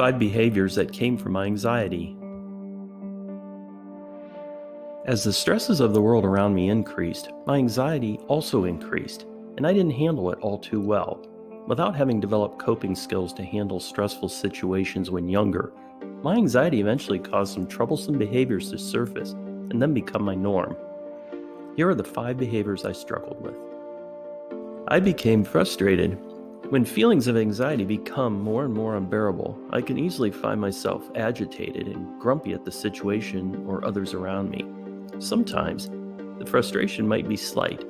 5 behaviors that came from my anxiety. As the stresses of the world around me increased, my anxiety also increased, and I didn't handle it all too well. Without having developed coping skills to handle stressful situations when younger, my anxiety eventually caused some troublesome behaviors to surface and then become my norm. Here are the 5 behaviors I struggled with. I became frustrated. When feelings of anxiety become more and more unbearable, I can easily find myself agitated and grumpy at the situation or others around me. Sometimes, the frustration might be slight,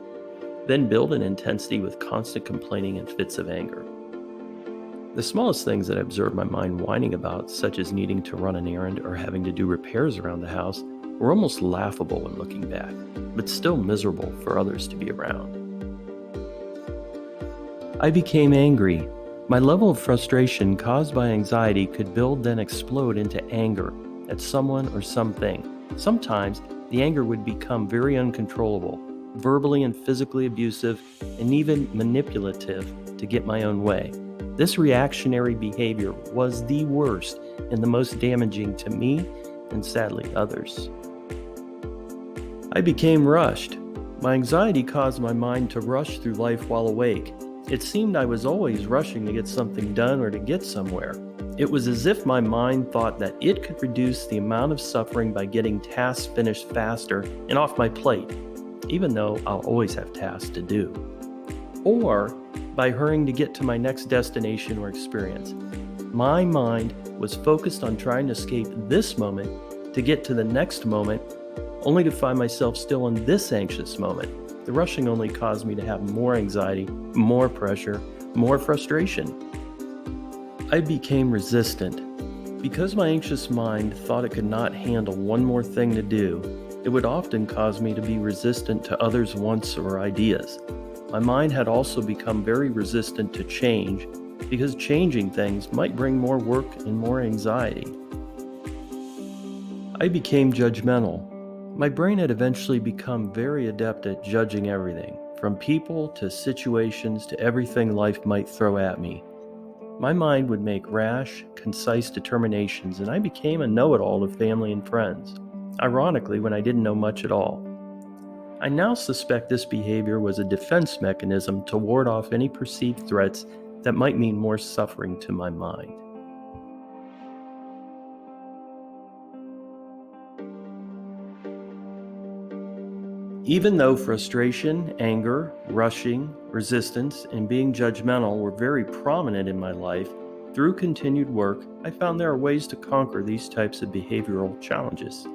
then build in intensity with constant complaining and fits of anger. The smallest things that I observed my mind whining about, such as needing to run an errand or having to do repairs around the house, were almost laughable when looking back, but still miserable for others to be around. I became angry. My level of frustration caused by anxiety could build then explode into anger at someone or something. Sometimes, the anger would become very uncontrollable, verbally and physically abusive, and even manipulative to get my own way. This reactionary behavior was the worst and the most damaging to me and sadly others. I became rushed. My anxiety caused my mind to rush through life while awake. It seemed I was always rushing to get something done or to get somewhere. It was as if my mind thought that it could reduce the amount of suffering by getting tasks finished faster and off my plate, even though I'll always have tasks to do, or by hurrying to get to my next destination or experience. My mind was focused on trying to escape this moment to get to the next moment, only to find myself still in this anxious moment. The rushing only caused me to have more anxiety, more pressure, more frustration. I became resistant. Because my anxious mind thought it could not handle one more thing to do, it would often cause me to be resistant to others' wants or ideas. My mind had also become very resistant to change because changing things might bring more work and more anxiety. I became judgmental. My brain had eventually become very adept at judging everything, from people to situations to everything life might throw at me. My mind would make rash, concise determinations, and I became a know-it-all to family and friends, ironically when I didn't know much at all. I now suspect this behavior was a defense mechanism to ward off any perceived threats that might mean more suffering to my mind. Even though frustration, anger, rushing, resistance, and being judgmental were very prominent in my life, through continued work, I found there are ways to conquer these types of behavioral challenges.